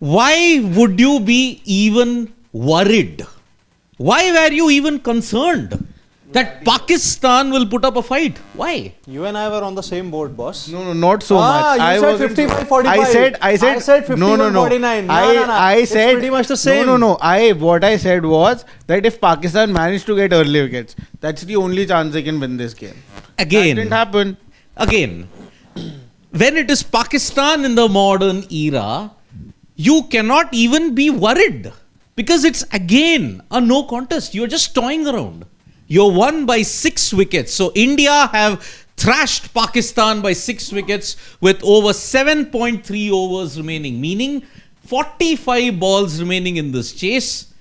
Why would you be even worried? Why were you even concerned that Pakistan will put up a fight? Why? You and I were on the same boat, boss. No, not so much. You said 55-45. I said 51-49. I said it's pretty much the same. What I said was that if Pakistan managed to get early wickets, that's the only chance they can win this game. Again. That didn't happen. Again. When it is Pakistan in the modern era, you cannot even be worried. Because it's again a no contest. You're just toying around. You're won by 6 wickets. So India have thrashed Pakistan by 6 wickets with over 7.3 overs remaining, meaning 45 balls remaining in this chase.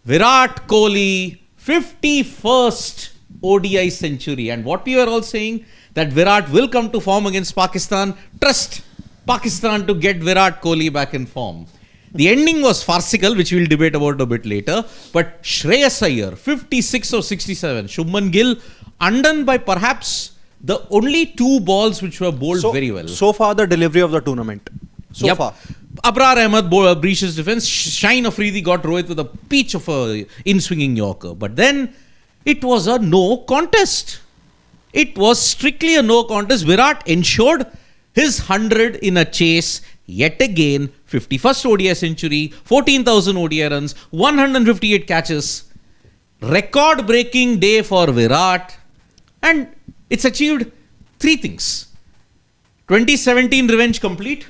Virat Kohli, 51st ODI century. And what we were all saying, that Virat will come to form against Pakistan. Trust Pakistan to get Virat Kohli back in form. The ending was farcical, which we'll debate about a bit later. But Shreyas Iyer, 56 or 67. Shubman Gill, undone by perhaps the only 2 balls which were bowled very well. So far, the delivery of the tournament. So far. Abrar Ahmed breaches defense. Shine Afridi got Rohit with a peach of a in-swinging Yorker. But then, it was a no contest. It was strictly a no contest. Virat ensured his 100 in a chase. Yet again, 51st ODI century, 14,000 ODI runs, 158 catches. Record-breaking day for Virat. And it's achieved 3 things. 2017 revenge complete.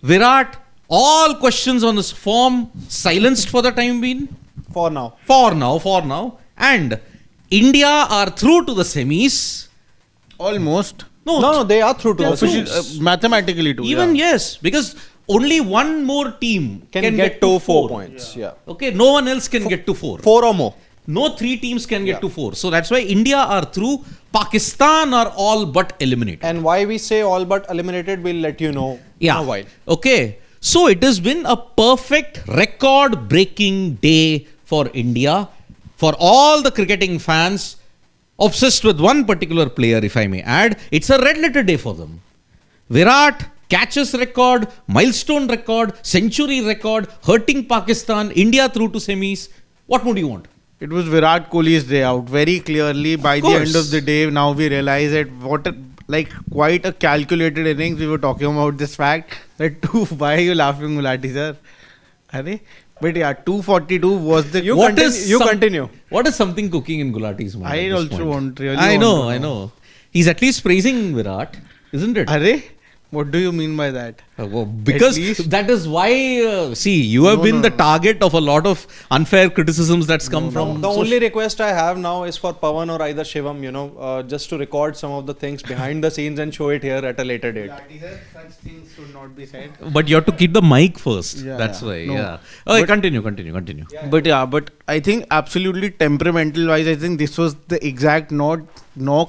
Virat, all questions on his form silenced for the time being. For now. For now. And India are through to the semis. Almost. No, they are through to the Officially, mathematically too. Even yes, because only one more team can get to 4 points. Yeah. Okay, no one else can get to 4. 4 or more. No 3 teams can get to 4. So that's why India are through. Pakistan are all but eliminated. And why we say all but eliminated, we'll let you know in a while. Okay. So it has been a perfect record-breaking day for India. For all the cricketing fans, obsessed with one particular player, if I may add, it's a red letter day for them. Virat, catches record, milestone record, century record, hurting Pakistan, India through to semis. What would you want? It was Virat Kohli's day out very clearly. By the end of the day, now we realize that quite a calculated innings. We were talking about this fact that why are you laughing, Gulati sir? But yeah, 242 was the... You continue. What is something cooking in Gulati's mind? I also want really I know. He's at least praising Virat, isn't it? What do you mean by that? Because that is why, you have been the target of a lot of unfair criticisms that's come from... The only request I have now is for Pawan or either Shivam, just to record some of the things behind the scenes and show it here at a later date. Such things should not be said. But you have to keep the mic first. That's why, No. Okay, continue. But I think absolutely temperamental-wise, I think this was the exact knock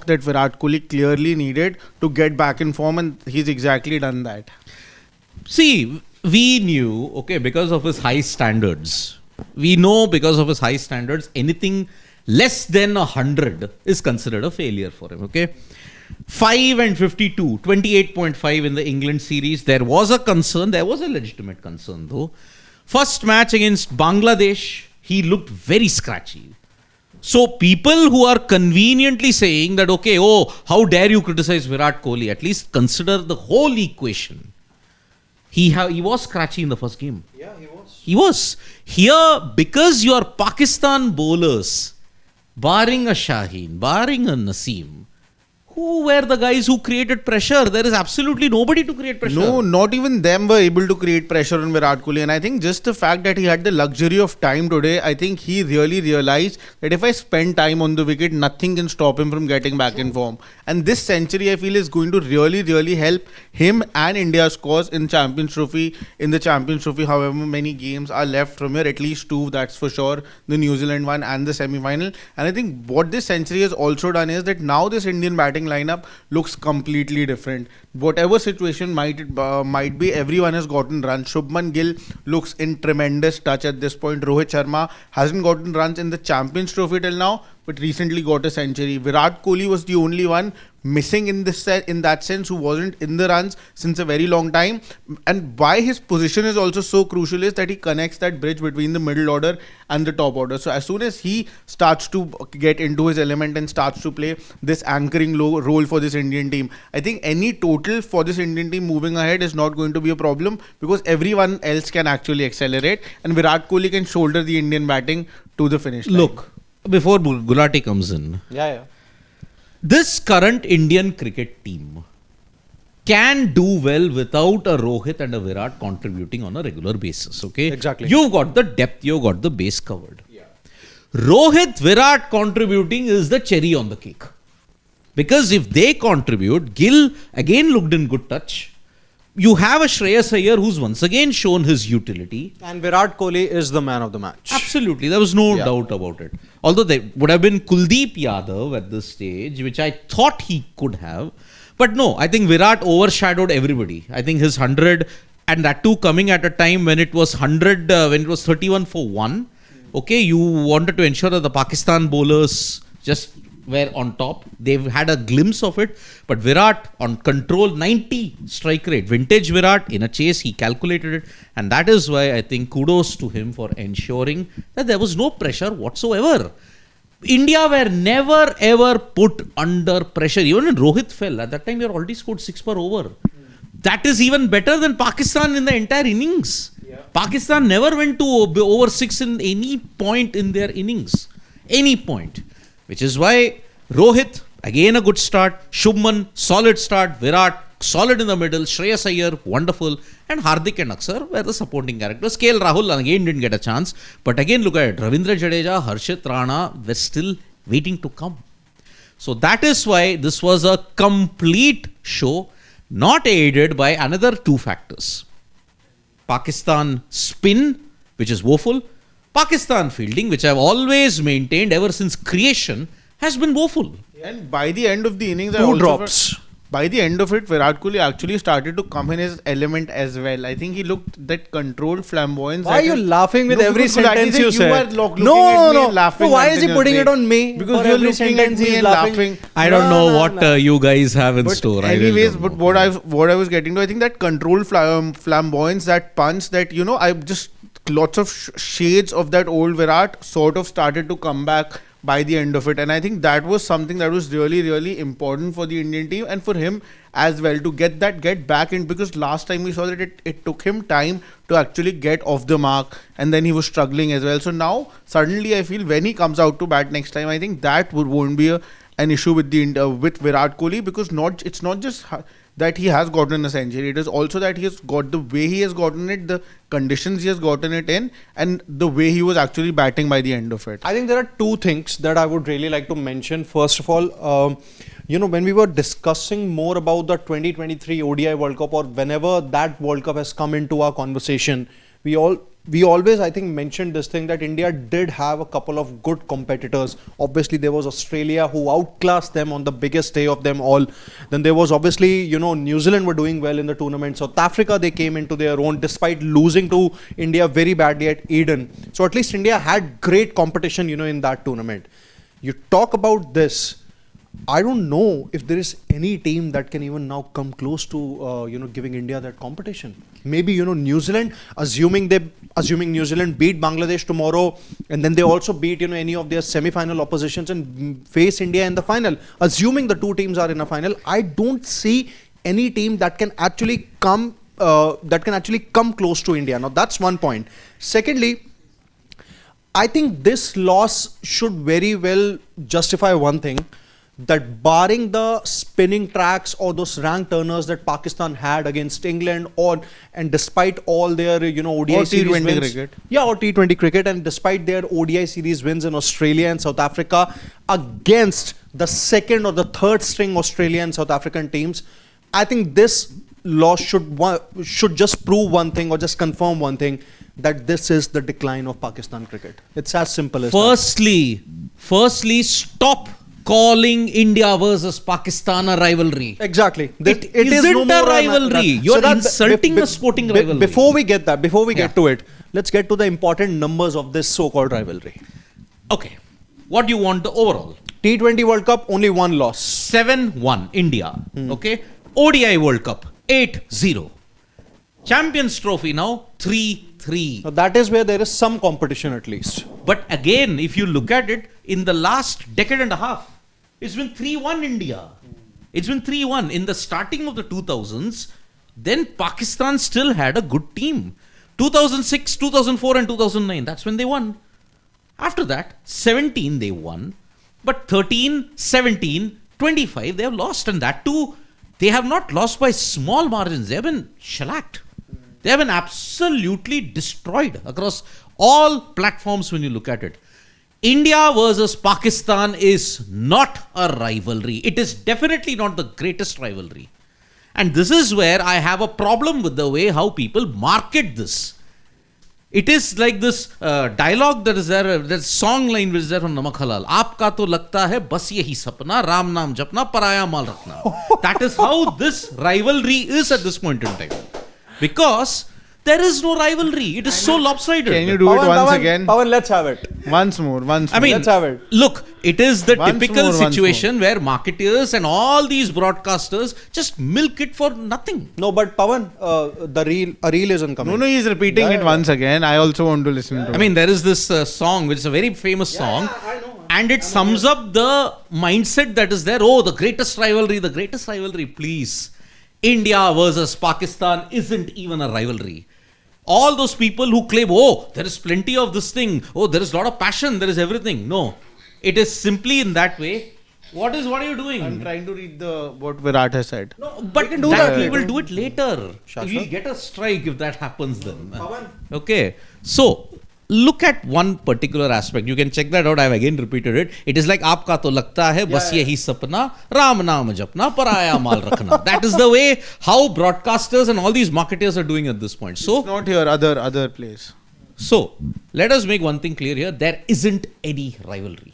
that Virat Kohli clearly needed to get back in form, and he's exactly done that. See, we knew, because of his high standards, anything less than 100 is considered a failure for him, 5 and 52, 28.5 in the England series. There was a legitimate concern though. First match against Bangladesh, he looked very scratchy. So people who are conveniently saying that, how dare you criticize Virat Kohli? At least consider the whole equation. He was scratchy in the first game. Yeah, He was. Here, because your Pakistan bowlers, barring a Shaheen, barring a Naseem, who were the guys who created pressure? There is absolutely nobody to create pressure. No, not even them were able to create pressure on Virat Kohli. And I think just the fact that he had the luxury of time today, I think he really realized that if I spend time on the wicket, nothing can stop him from getting back in form. And this century, I feel, is going to really, really help him and India's cause in the Champions Trophy, however many games are left from here, at least 2, that's for sure, the New Zealand one and the semi-final. And I think what this century has also done is that now this Indian batting lineup looks completely different. Whatever situation might be, everyone has gotten runs. Shubman Gill looks in tremendous touch at this point. Rohit Sharma hasn't gotten runs in the Champions Trophy till now, but recently got a century. Virat Kohli was the only one missing in that sense, who wasn't in the runs since a very long time. And why his position is also so crucial is that he connects that bridge between the middle order and the top order. So as soon as he starts to get into his element and starts to play this anchoring role for this Indian team, I think any total for this Indian team moving ahead is not going to be a problem, because everyone else can actually accelerate and Virat Kohli can shoulder the Indian batting to the finish line. Look, before Gulati comes in, this current Indian cricket team can do well without a Rohit and a Virat contributing on a regular basis. Okay, Exactly. You've got the depth, you've got the base covered. Rohit, Virat contributing is the cherry on the cake. Because if they contribute, Gill again looked in good touch. You have a Shreyas Iyer who's once again shown his utility. And Virat Kohli is the man of the match. Absolutely, there was no doubt about it. Although there would have been Kuldeep Yadav at this stage, which I thought he could have. But no, I think Virat overshadowed everybody. I think his 100, and that too coming at a time when it was 100, when it was 31 for 1. Okay, you wanted to ensure that the Pakistan bowlers just were on top. They've had a glimpse of it. But Virat on control, 90 strike rate. Vintage Virat in a chase, he calculated it. And that is why I think kudos to him for ensuring that there was no pressure whatsoever. India were never ever put under pressure. Even when Rohit fell, at that time, they already scored 6 per over. That is even better than Pakistan in the entire innings. Pakistan never went to over 6 in any point in their innings. Any point. Which is why Rohit, again a good start. Shubman, solid start. Virat, solid in the middle. Shreyas Iyer, wonderful. And Hardik and Aksar were the supporting characters. KL Rahul again didn't get a chance. But again, look at it. Ravindra Jadeja, Harshit Rana were still waiting to come. So that is why this was a complete show, not aided by another 2 factors. Pakistan spin, which is woeful. Pakistan fielding, which I've always maintained ever since creation, has been woeful. And by the end of the innings, by the end of it, Virat Kohli actually started to come in his element as well. I think he looked that controlled flamboyance. Why are you laughing with every sentence you say? You are looking at me and laughing. Why is he putting it on me? Because you're looking at me and laughing. I don't know what you guys have in store. Anyways, but what I was getting to, I think that controlled flamboyance, that punch, that, you know, I just lots of shades of that old Virat sort of started to come back by the end of it. And I think that was something that was really, really important for the Indian team and for him as well, to get back in, because last time we saw that it took him time to actually get off the mark, and then he was struggling as well. So now suddenly I feel when he comes out to bat next time, I think that won't be an issue with with Virat Kohli, because it's not just that he has gotten a century. It is also that he has got the way he has gotten it, the conditions he has gotten it in, and the way he was actually batting by the end of it. I think there are 2 things that I would really like to mention. First of all, when we were discussing more about the 2023 ODI World Cup, or whenever that World Cup has come into our conversation, we always, I think, mentioned this thing that India did have a couple of good competitors. Obviously, there was Australia who outclassed them on the biggest day of them all. Then there was obviously, New Zealand were doing well in the tournament. South Africa, they came into their own despite losing to India very badly at Eden. So at least India had great competition, in that tournament. You talk about this. I don't know if there is any team that can even now come close to, giving India that competition. Maybe, New Zealand, assuming New Zealand beat Bangladesh tomorrow, and then they also beat, any of their semi-final oppositions and face India in the final. Assuming the 2 teams are in a final, I don't see any team that can actually come close to India. Now, that's one point. Secondly, I think this loss should very well justify one thing, that barring the spinning tracks or those rank turners that Pakistan had against England, and despite all their ODI series wins, cricket. or T20 cricket, and despite their ODI series wins in Australia and South Africa against the second or the third string Australian and South African teams, I think this loss should just prove one thing, or just confirm one thing, that this is the decline of Pakistan cricket. It's as simple as that. Firstly, stop calling India versus Pakistan a rivalry. Exactly. It isn't a rivalry. You're insulting a sporting rivalry. Before we get to it, let's get to the important numbers of this so-called rivalry. Okay. What do you want overall? T20 World Cup, only one loss. 7-1 India. Okay. ODI World Cup 8-0. Champions Trophy now 3-3. Now that is where there is some competition at least. But again, if you look at it, in the last decade and a half, it's been 3-1 India. It's been 3-1. In the starting of the 2000s, then Pakistan still had a good team. 2006, 2004 and 2009, that's when they won. After that, 17 they won. But 13, 17, 25, they have lost. And that too, they have not lost by small margins. They have been shellacked. They have been absolutely destroyed across all platforms when you look at it. India versus Pakistan is not a rivalry. It is definitely not the greatest rivalry. And this is where I have a problem with the way how people market this. It is like this dialogue that is there, that song line which is there from Namak Halal. Aapka to lagta hai bas yehi sapna, Ram naam japna, paraya mal rakhna. That is how this rivalry is at this point in time. Because there is no rivalry. It is so lopsided. Can you do it once again? Pawan, let's have it. Once more. I mean, let's have it. Look, it is the Once typical more, once situation where marketers and all these broadcasters just milk it for nothing. No, but Pawan, a reel isn't coming. No, he's repeating it once again. I also want to listen to it. I mean, there is this song, which is a very famous song, and it sums up the mindset that is there. Oh, the greatest rivalry, please. India versus Pakistan isn't even a rivalry. All those people who claim, oh, there is plenty of this thing, oh, there is a lot of passion, there is everything. No, it is simply in that way. What are you doing? I'm trying to read what Virat has said. No, but can do that we later. will do it later. Sure. We'll get a strike if that happens then. Okay. So, look at one particular aspect. You can check that out. I've again repeated it. It is like, aapka to lagta hai, bas yehi sapna, Ram naam japna, paraya mal rakhna. That is the way how broadcasters and all these marketers are doing at this point. So, It's not here, other place. So, let us make one thing clear here. There isn't any rivalry.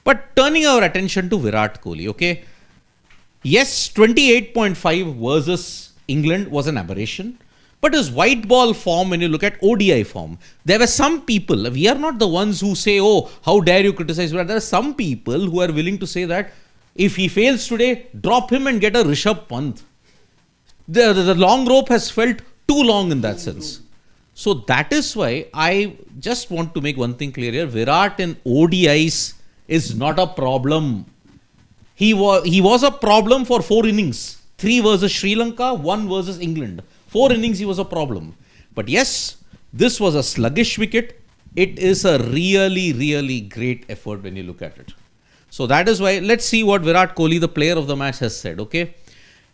But turning our attention to Virat Kohli, okay? Yes, 28.5 versus England was an aberration. But his white ball form, when you look at ODI form, there were some people, we are not the ones who say, oh, how dare you criticize Virat. There are some people who are willing to say that if he fails today, drop him and get a Rishabh Pant. The long rope has felt too long in that sense. So that is why I just want to make one thing clear here. Virat in ODIs is not a problem. He was a problem for 4 innings. 3 versus Sri Lanka, 1 versus England. 4 innings he was a problem. But yes, this was a sluggish wicket. It is a really, really great effort when you look at it. So that is why, let's see what Virat Kohli, the player of the match, has said, okay?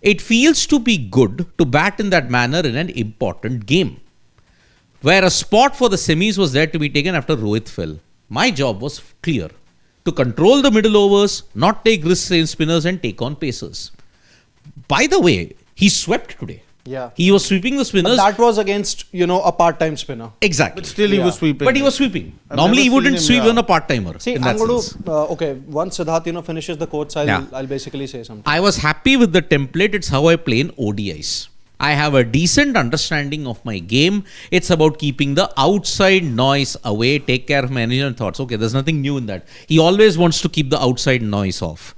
It feels to be good to bat in that manner in an important game, where a spot for the semis was there to be taken after Rohit fell. My job was clear: to control the middle overs, not take risks in spinners and take on pacers. By the way, he swept today. Yeah. He was sweeping the spinners. But that was against, a part-time spinner. Exactly. But still he was sweeping. But he was sweeping. I've Normally he never wouldn't seen him, sweep yeah. even a part-timer. See, in I'm that going sense. to, once Siddharth, finishes the quotes, I'll basically say something. I was happy with the template. It's how I play in ODIs. I have a decent understanding of my game. It's about keeping the outside noise away, take care of my energy and thoughts. Okay, there's nothing new in that. He always wants to keep the outside noise off.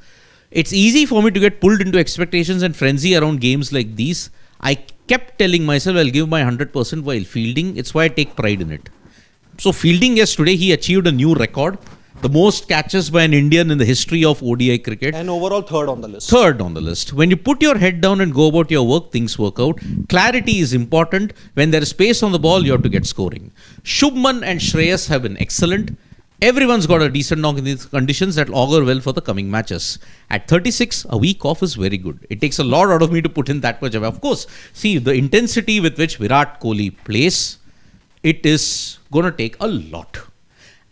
It's easy for me to get pulled into expectations and frenzy around games like these. I kept telling myself I'll give my 100% while fielding. It's why I take pride in it. So fielding, yes, today he achieved a new record. The most catches by an Indian in the history of ODI cricket. And overall third on the list. Third on the list. When you put your head down and go about your work, things work out. Clarity is important. When there is space on the ball, you have to get scoring. Shubman and Shreyas have been excellent. Everyone's got a decent knock in these conditions that augur well for the coming matches. At 36, a week off is very good. It takes a lot out of me to put in that much. Of course, see, the intensity with which Virat Kohli plays, it is going to take a lot.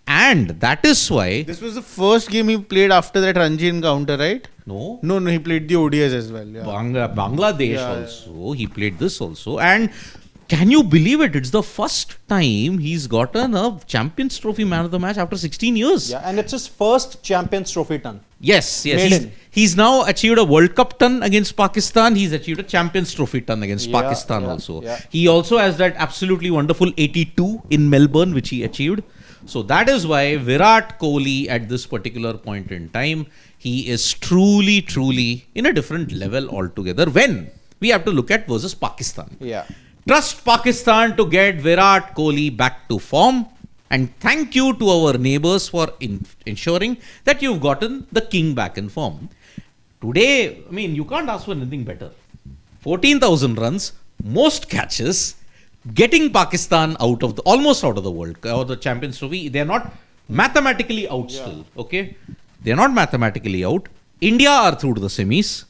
And that is why... This was the first game he played after that Ranji encounter, right? No, he played the ODIs as well. Yeah. Bangladesh also. He played this also. And can you believe it? It's the first time he's gotten a Champions Trophy man of the match after 16 years. Yeah, and it's his first Champions Trophy ton. Yes. Maiden. He's now achieved a World Cup ton against Pakistan. He's achieved a Champions Trophy ton against Pakistan also. Yeah. He also has that absolutely wonderful 82 in Melbourne, which he achieved. So that is why Virat Kohli at this particular point in time, he is truly, truly in a different level altogether when we have to look at versus Pakistan. Yeah. Trust Pakistan to get Virat Kohli back to form. And thank you to our neighbors for ensuring that you've gotten the king back in form. Today, I mean, you can't ask for anything better. 14,000 runs, most catches, getting Pakistan out of the, almost out of the World or the Champions Trophy. They're not mathematically out still, okay? They're not mathematically out. India are through to the semis.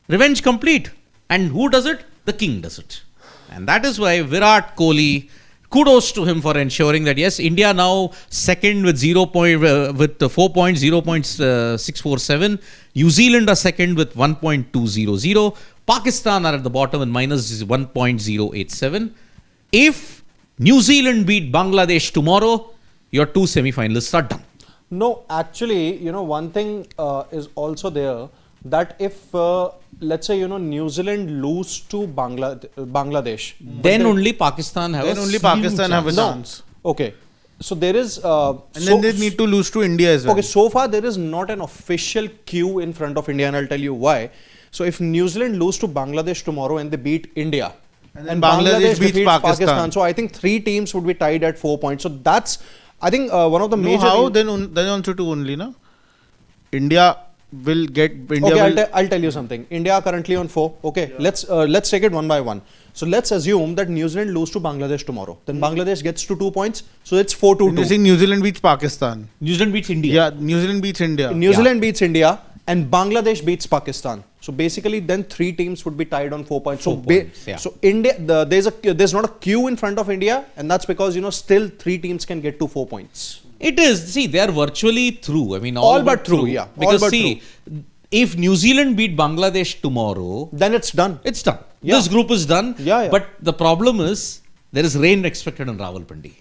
Revenge complete. And who does it? The king does it. And that is why Virat Kohli, kudos to him for ensuring that yes, India now second with 4 points, 0.647. New Zealand are second with 1.200. Pakistan are at the bottom with minus 1.087. If New Zealand beat Bangladesh tomorrow, your two semi-finalists are done. No, actually, one thing is also there that if, let's say, New Zealand lose to Bangladesh. Then only Pakistan have a chance. Okay. So there is... and then they need to lose to India as well. Okay, so far there is not an official queue in front of India, and I'll tell you why. So if New Zealand lose to Bangladesh tomorrow and they beat India, and Bangladesh beats Pakistan, so I think 3 teams would be tied at 4 points. So that's, I think, one of the major... How? Then also 2 only, no? India will get... I'll tell you something. India are currently on 4. Okay, let's take it one by one. So let's assume that New Zealand lose to Bangladesh tomorrow. Then Bangladesh gets to 2 points. So it's 4-2. You're saying New Zealand beats Pakistan. New Zealand beats India. Yeah, New Zealand beats India. New Zealand beats India and Bangladesh beats Pakistan. So basically then 3 teams would be tied on 4 points. So India, there's not a queue in front of India, and that's because, still 3 teams can get to 4 points. It is. See, they are virtually through. I mean, all but through, yeah. Because if New Zealand beat Bangladesh tomorrow, then it's done. It's done. Yeah. This group is done. Yeah. But the problem is there is rain expected in Rawalpindi.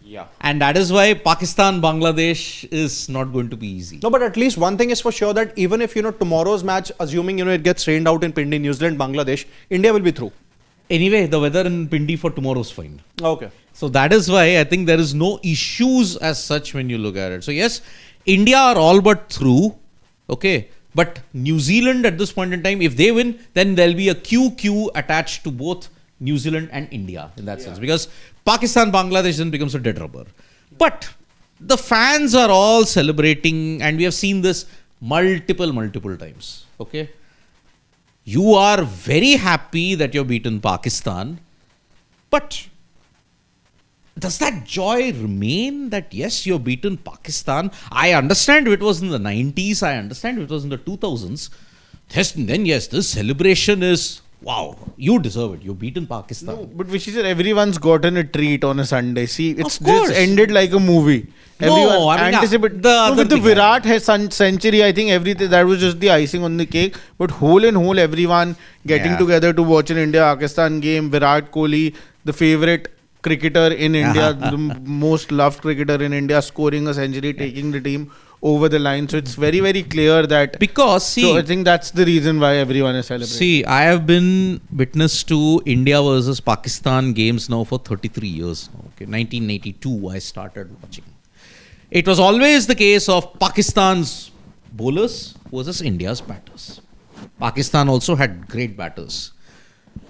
Yeah. And that is why Pakistan, Bangladesh is not going to be easy. No, but at least one thing is for sure that even if, tomorrow's match, assuming, it gets rained out in Pindi, New Zealand, Bangladesh, India will be through. Anyway, the weather in Pindi for tomorrow is fine. Okay. So that is why I think there is no issues as such when you look at it. So yes, India are all but through. Okay. But New Zealand at this point in time, if they win, then there'll be a QQ attached to both New Zealand and India in that sense. Because Pakistan, Bangladesh then becomes a dead rubber. But the fans are all celebrating, and we have seen this multiple times. Okay. You are very happy that you've beaten Pakistan, but does that joy remain that yes, you've beaten Pakistan? I understand if it was in the 90s, I understand if it was in the 2000s. Then yes, this celebration is, wow, you deserve it. You've beaten Pakistan. No, but Vishy sir, everyone's gotten a treat on a Sunday. See, it's just ended like a movie. With the Virat century, I think everything that was just the icing on the cake. But whole and whole, everyone getting together to watch an India-Pakistan game. Virat Kohli, the favorite cricketer in India, the most loved cricketer in India, scoring a century, taking the team over the line. So it's very, very clear that... So I think that's the reason why everyone is celebrating. See, I have been witness to India versus Pakistan games now for 33 years. Okay, 1982 I started watching. It was always the case of Pakistan's bowlers versus India's batters. Pakistan also had great batters.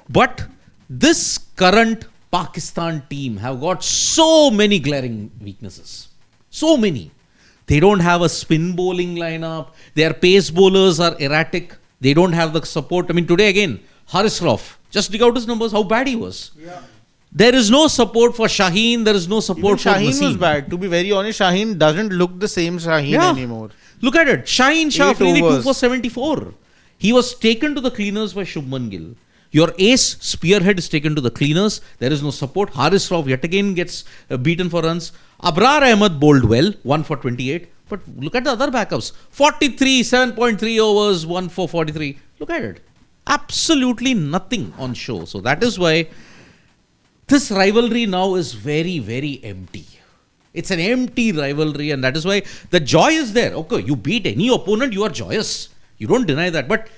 But this current Pakistan team have got so many glaring weaknesses. So many. They don't have a spin bowling lineup. Their pace bowlers are erratic. They don't have the support. I mean, today again, Haris Rauf, just dig out his numbers, how bad he was. Yeah. There is no support for Shaheen. There is no support for Naseem. Shaheen was bad. To be very honest, Shaheen doesn't look the same Shaheen anymore. Look at it. Shaheen Shah, 2 for 74. He was taken to the cleaners by Shubman Gill. Your ace spearhead is taken to the cleaners. There is no support. Haris Rauf yet again gets beaten for runs. Abrar Ahmed bowled well, 1 for 28. But look at the other backups. 43, 7.3 overs, 1 for 43. Look at it. Absolutely nothing on show. So that is why this rivalry now is very, very empty. It's an empty rivalry, and that is why the joy is there. Okay, you beat any opponent, you are joyous. You don't deny that. But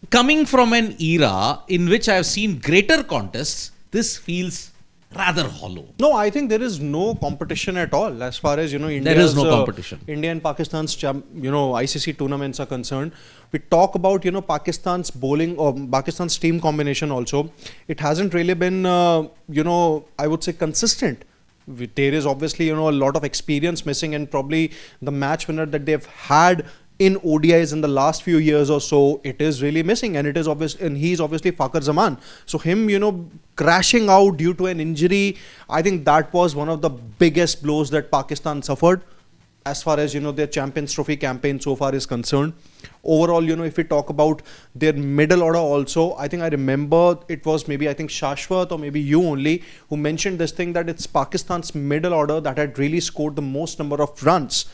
coming from an era in which I have seen greater contests, this feels rather hollow. No, I think there is no competition at all as far as India's, There is no competition. India and Pakistan's ICC tournaments are concerned. We talk about Pakistan's bowling or Pakistan's team combination also. It hasn't really been I would say consistent. There is obviously a lot of experience missing, and probably the match winner that they've had in ODIs in the last few years or so, it is really missing, and it is obvious, and he's obviously Fakhar Zaman. So him, crashing out due to an injury, I think that was one of the biggest blows that Pakistan suffered as far as their Champions Trophy campaign so far is concerned. Overall, if we talk about their middle order also, I think I remember it was maybe Shashwat or maybe you only who mentioned this thing, that it's Pakistan's middle order that had really scored the most number of runs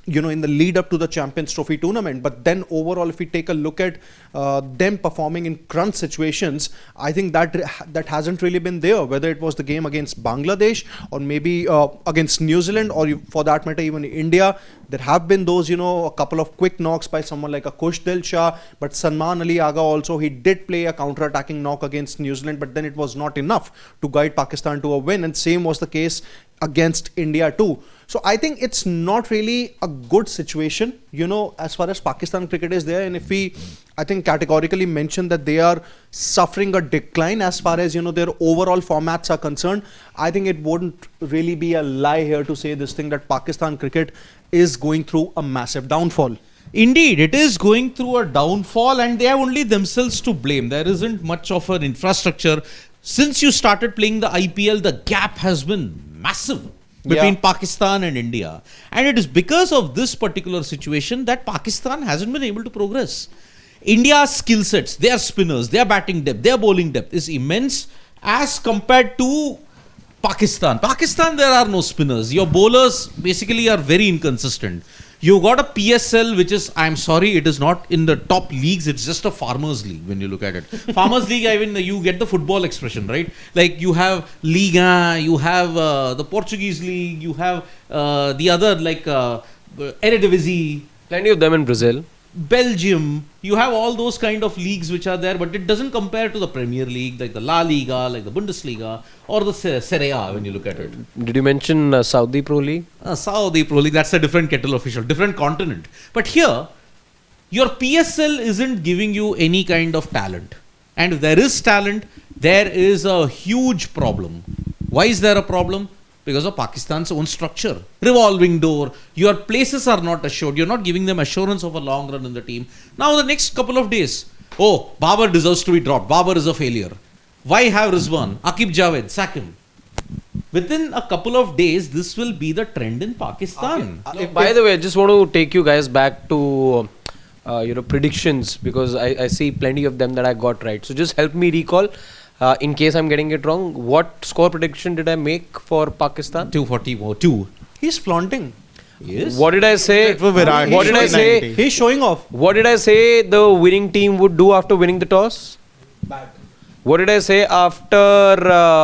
in the lead up to the Champions Trophy tournament. But then overall, if we take a look at them performing in crunch situations, I think that hasn't really been there, whether it was the game against Bangladesh or maybe against New Zealand, or for that matter even India. There have been those a couple of quick knocks by someone like a Kush Dil Shah, but Salman Ali Agha also, he did play a counter-attacking knock against New Zealand, but then it was not enough to guide Pakistan to a win, and same was the case against India too. So I think it's not really a good situation, as far as Pakistan cricket is there. And if we, I think, categorically mention that they are suffering a decline as far as, their overall formats are concerned, I think it wouldn't really be a lie here to say this thing, that Pakistan cricket is going through a massive downfall. Indeed, it is going through a downfall, and they have only themselves to blame. There isn't much of an infrastructure. Since you started playing the IPL, the gap has been massive between Pakistan and India. And it is because of this particular situation that Pakistan hasn't been able to progress. India's skill sets, their spinners, their batting depth, their bowling depth is immense as compared to Pakistan. Pakistan, there are no spinners. Your bowlers basically are very inconsistent. You got a PSL, which is, I'm sorry, it is not in the top leagues. It's just a farmers league when you look at it. Farmers league, I mean, you get the football expression, right? Like you have Liga, you have the Portuguese league, you have the other like Eredivisie. Plenty of them in Brazil. Belgium, you have all those kind of leagues which are there, but it doesn't compare to the Premier League, like the La Liga, like the Bundesliga, or the Serie A when you look at it. Did you mention Saudi Pro League? Saudi Pro League, that's a different kettle of fish, different continent. But here, your PSL isn't giving you any kind of talent. And if there is talent, there is a huge problem. Why is there a problem? Because of Pakistan's own structure. Revolving door, your places are not assured. You're not giving them assurance of a long run in the team. Now the next couple of days, Babar deserves to be dropped. Babar is a failure. Why have Rizwan? Aqib Javed, sack him. Within a couple of days, this will be the trend in Pakistan. By the way, I just want to take you guys back to predictions, because I see plenty of them that I got right. So just help me recall. In case I'm getting it wrong, what score prediction did I make for Pakistan? 242. He's flaunting. Yes. What did I say? For Virat, What did I say? He's showing off. What did I say the winning team would do after winning the toss? Bad. What did I say after?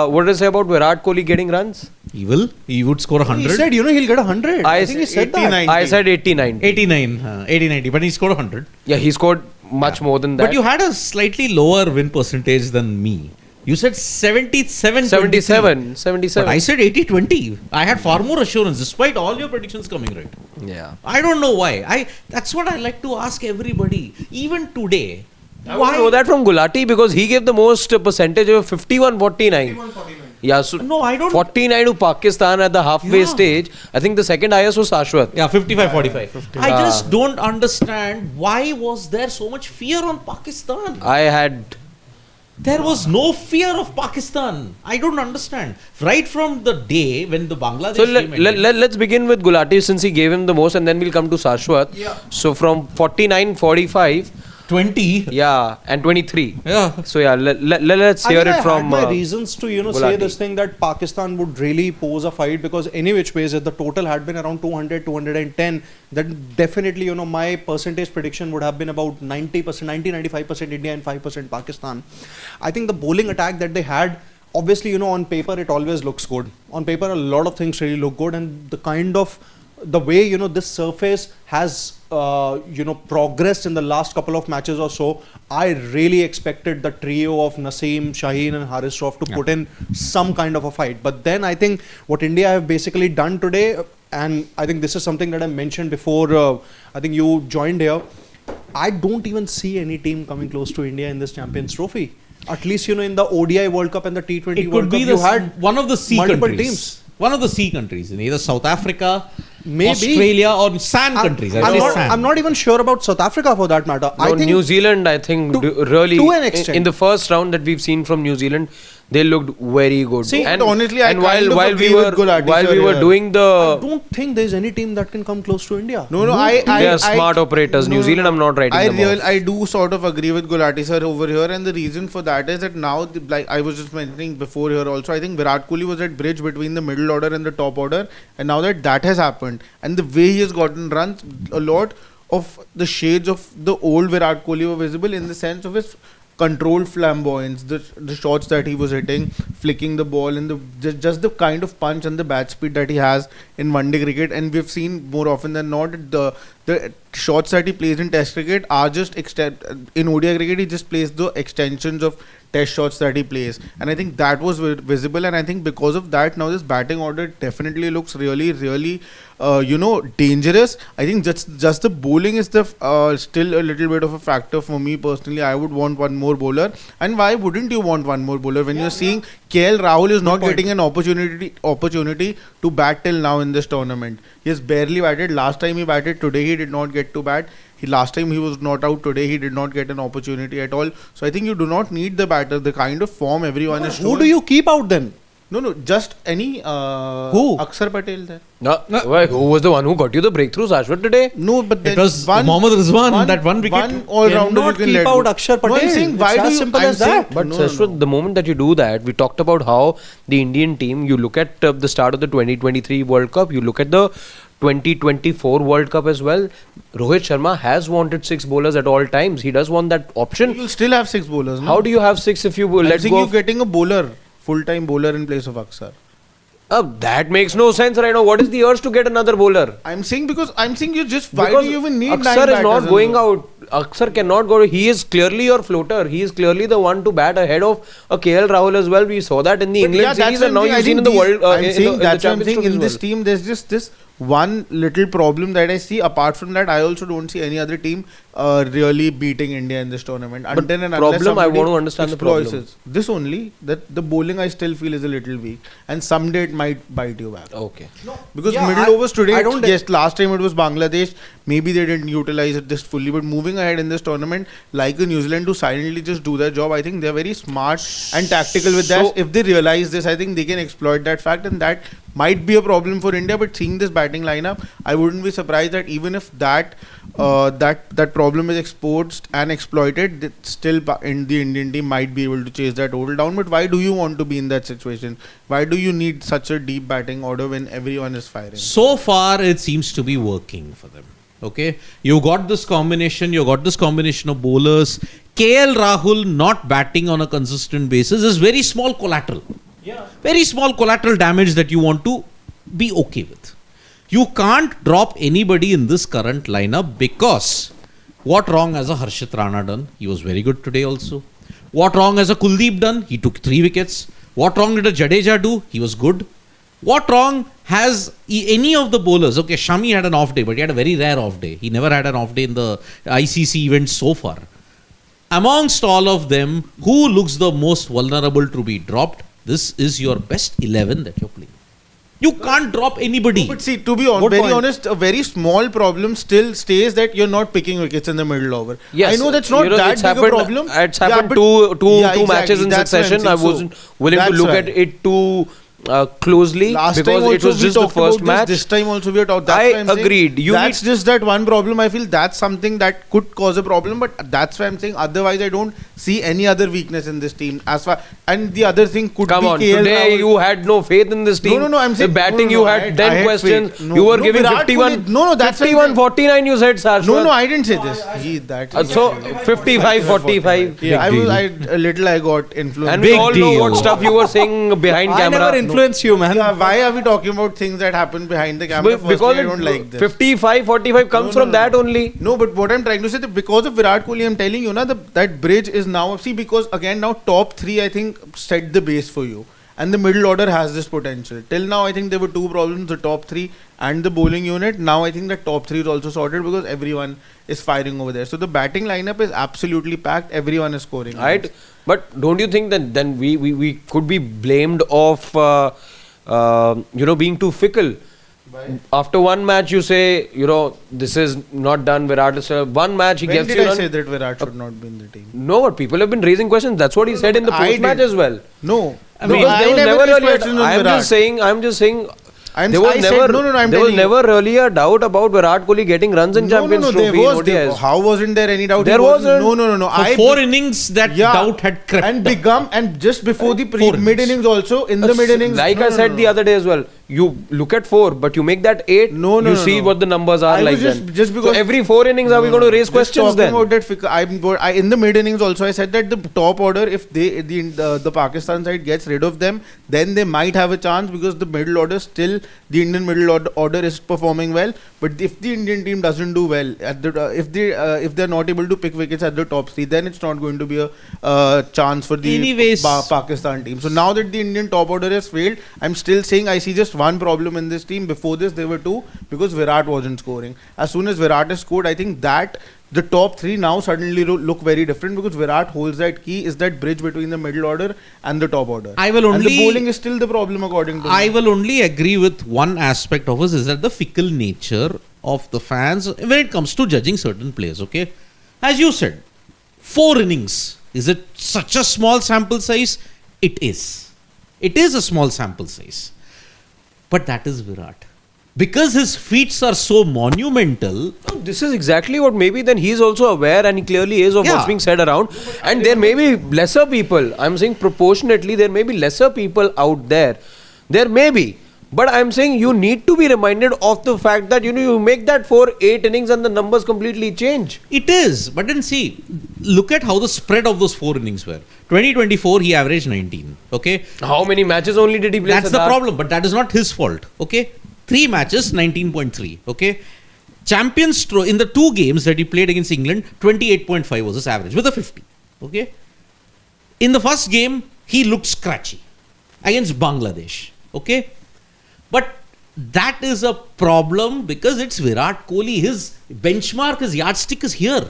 What did I say about Virat Kohli getting runs? He will. He would score 100. He said, he'll get 100. I think he said that. 89. I said 89. 89, 80-90, but he scored 100. Yeah, he scored much more than that. But you had a slightly lower win percentage than me. You said 77. 77. But I said 80-20. I had far more assurance despite all your predictions coming right. Yeah. I don't know why. That's what I like to ask everybody. Even today. I want to know that from Gulati, because he gave the most percentage of 51-49. Yeah, so No, I don't. 49 to Pakistan at the halfway stage. I think the second highest was Ashwath. Yeah, 55-45. I just don't understand why was there so much fear on Pakistan. There was no fear of Pakistan. I don't understand. Right from the day when the Bangladesh So game ended. let's begin with Gulati, since he gave him the most, and then we'll come to Sarshwat. Yeah. So from 49, 45, 20. yeah, and 23. Yeah. So yeah, let's hear it from I had my reasons to say Gulati. this thing, that Pakistan would really pose a fight, because any which ways, if the total had been around 200, 210, then definitely my percentage prediction would have been about 90%, 90-95% India and 5% Pakistan. I think the bowling attack that they had, obviously on paper it always looks good. On paper a lot of things really look good, and the kind of the way, you know, this surface has, you know, progressed in the last couple of matches or so, I really expected the trio of Naseem, Shaheen and Haris Shroff to put in some kind of a fight. But then I think what India have basically done today, and I think this is something that I mentioned before, I think you joined here, I don't even see any team coming close to India in this Champions Trophy. At least, you know, in the ODI World Cup and the T20 It World could Cup, be you had one of the C multiple countries. teams. One of the C countries, in either South Africa, Maybe. Australia, or SAN countries. I'm not even sure about South Africa for that matter. No, I think New Zealand, I think, really, to an extent. in the first round that we've seen from New Zealand, they looked very good. See, but honestly, I and kind of while agree we with were Gulati while sir we were here. doing I the, don't think there's any team that can come close to India. No, they are smart operators. New Zealand, I'm not writing them off. I do sort of agree with Gulati sir over here, and the reason for that is that now, like I was just mentioning before here also, I think Virat Kohli was that bridge between the middle order and the top order, and now that has happened, and the way he has gotten runs, a lot of the shades of the old Virat Kohli were visible in the sense of his controlled flamboyance, the shots that he was hitting, flicking the ball, and just the kind of punch and the bat speed that he has in one-day cricket. And we've seen more often than not the shots that he plays in Test cricket are just in ODI cricket. He just plays the extensions of Test shots that he plays, and I think that was visible. And I think because of that, now this batting order definitely looks really, really, dangerous. I think just the bowling is the still a little bit of a factor for me personally. I would want one more bowler, and why wouldn't you want one more bowler when you're seeing KL Rahul is not getting an opportunity to bat till now in this tournament? He has barely batted. Last time he batted, today he did not get to bat. Last time he was not out, today he did not get an opportunity at all. So I think you do not need the batter. The kind of form everyone is showing. Who do you keep out then? No, just any Who? Akshar Patel there. Why, who was the one who got you the breakthroughs, Ashwat, today? No, but then It was Mohammad Rizwan, that one wicket. One all-rounder you Cannot can keep let out go. Akshar No, I'm Patel. saying, It's why as do you, simple I'm as that. saying, But no, Ashwat, the moment that you do that, we talked about how the Indian team, you look at the start of the 2023 World Cup, you look at the 2024 World Cup as well. Rohit Sharma has wanted 6 bowlers at all times. He does want that option. You'll still have 6 bowlers. No? How do you have 6 if you let think go you're of... getting a bowler, full-time bowler in place of Akshar. That makes no sense right now. What is the urge to get another bowler? I'm saying you just, why Because do you even need 9 Akshar is batters not in going the- out. Akshar cannot go. He is clearly your floater. He is clearly the one to bat ahead of a KL Rahul as well. We saw that in the But England yeah, series, that's and now what I'm you've saying. seen in the world. I'm saying that's what I'm Champions saying. Trophy In as this well. team, there's just this one little problem that I see. Apart from that, I also don't see any other team really beating India in this tournament. But Until and problem, unless I somebody want to understand the problem. exploits it. This only, that the bowling I still feel is a little weak, and someday it might bite you back. Okay. Because Yeah, middle overs today, I don't- yes, last time it was Bangladesh. Maybe they didn't utilize it this fully, but moving ahead in this tournament, like the New Zealand to silently just do their job, I think they're very smart and tactical with that. So- If they realize this, I think they can exploit that fact, and that might be a problem for India. But seeing this batting lineup, I wouldn't be surprised that even if that problem is exposed and exploited, that still in the Indian team might be able to chase that total down. But why do you want to be in that situation? Why do you need such a deep batting order when everyone is firing? So far, it seems to be working for them. Okay, you got this combination. Of bowlers. KL Rahul not batting on a consistent basis is very small collateral. Yeah. Very small collateral damage that you want to be okay with. You can't drop anybody in this current lineup because what wrong has a Harshit Rana done? He was very good today also. What wrong has a Kuldeep done? He took 3 wickets. What wrong did a Jadeja do? He was good. What wrong has any of the bowlers? Okay, Shami had an off day, but he had a very rare off day. He never had an off day in the ICC event so far. Amongst all of them, who looks the most vulnerable to be dropped? This is your best 11 that you're playing. You can't drop anybody. But see, to be Good point. honest, a very small problem still stays that you're not picking wickets in the middle over. Yes, I know that's not that it's big a happened, problem. It's Yeah, happened but- two Yeah, matches exactly. in That's what I'm succession. I saying. wasn't willing to that's look why. at it too closely Last time because also it was we just the talked about first match. This time also we are talking. I agreed. That's just that one problem. I feel that's something that could cause a problem, but that's why I'm saying. Otherwise, I don't see any other weakness in this team. As far and the other thing could Come be on, KL today Rahul. you had no faith in this team. No, I'm saying the batting no, you I had 10 had questions. faith. No, you were no, giving Virat 51. Kohli- no, that's 51, 49. You said Sarshwat. No, I didn't say this. So 55, 45. Yeah, I got influenced. And we all know what stuff you were saying behind camera. influence you, man. Yeah, why are we talking about things that happen behind the camera? Because I don't like this. 55, 45 comes from that only. No, but what I'm trying to say that because of Virat Kohli, I'm telling you, that bridge is now, see, because again now top three I think set the base for you. And the middle order has this potential. Till now, I think there were two problems, the top three and the bowling unit. Now, I think the top three is also sorted because everyone is firing over there. So, the batting lineup is absolutely packed. Everyone is scoring. Right. But don't you think that then we could be blamed of, being too fickle? Why? After one match, you say, this is not done. Virat is one match, he When gets did you I run. say that Virat should not be in the team? No, but people have been raising questions. That's what he said in the I post match did. as well. No. Because there was never never raised really. questions on I'm Virat. just saying. I'm There was I said, never, no, I'm there was telling you. never really a doubt about Virat Kohli getting runs in Champions there Trophy was. in ODIs. How wasn't there any doubt? There He wasn't. No. For 4 innings, that doubt had crept and just before the Four mid innings. innings also, in the mid innings. Like I said the other day as well, you look at 4, but you make that 8, you see what the numbers are I like was then. just because so every 4 innings are we going to raise questions then? About that, in the mid innings also, I said that the top order, if the Pakistan side gets rid of them, then they might have a chance because the middle order still, the Indian middle order is performing well. But if the Indian team doesn't do well, if they're not able to pick wickets at the top 3, then it's not going to be a chance for the Pakistan team. So now that the Indian top order has failed, I'm still saying I see just one problem in this team. Before this, there were 2 because Virat wasn't scoring. As soon as Virat has scored, I think that the top 3 now suddenly look very different because Virat holds that key, is that bridge between the middle order and the top order. And the bowling is still the problem according to me. I will only agree with one aspect of us, is that the fickle nature of the fans when it comes to judging certain players, okay? As you said, 4 innings. Is it such a small sample size? It is. It is a small sample size. But that is Virat. Because his feats are so monumental. This is exactly what maybe then he's also aware and he clearly is of what's being said around. And there may be lesser people. I'm saying proportionately there may be lesser people out there. There may be. But I'm saying you need to be reminded of the fact that you make that 4-8 innings and the numbers completely change. It is. But then see, look at how the spread of those 4 innings were. 2024 he averaged 19. Okay. How many matches only did he play? That's the problem. But that is not his fault. Okay. 3 matches, 19.3. Okay. In the 2 games that he played against England, 28.5 was his average with a 50. Okay. In the first game, he looked scratchy against Bangladesh. Okay. But that is a problem because it's Virat Kohli. His benchmark, his yardstick is here.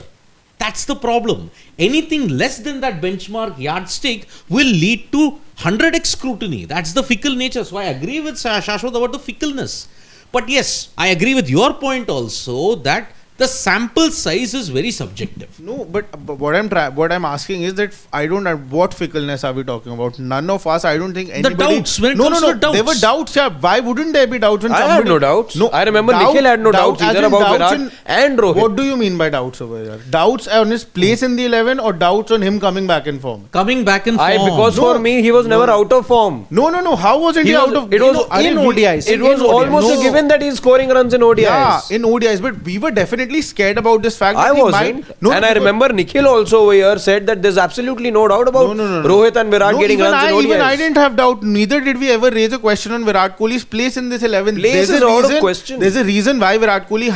That's the problem. Anything less than that benchmark yardstick will lead to 100x scrutiny. That's the fickle nature. So I agree with Shashwat about the fickleness. But yes, I agree with your point also that the sample size is very subjective. No, but what I'm asking is that I don't know what fickleness are we talking about. None of us, I don't think anybody. The doubts. When it comes to doubts. There were doubts. Yeah. Why wouldn't there be doubts when I somebody? had no doubts. No, I remember Nikhil had no doubts either about Virat and Rohit. What do you mean by doubts over here? Doubts on his place in the 11 or doubts on him coming back in form? Coming back in form. Because for me, he was never out of form. No. How wasn't he out of? It was in ODIs. It was almost a given that he's scoring runs in ODIs. Yeah, in ODIs. But we were definitely scared about this fact. I wasn't. And I remember Nikhil also over here said that there's absolutely no doubt about Rohit and Virat getting runs in ODIs. Even I didn't have doubt. Neither did we ever raise a question on Virat Kohli's place in this 11. Place is out of question. There's a reason why Virat Kohli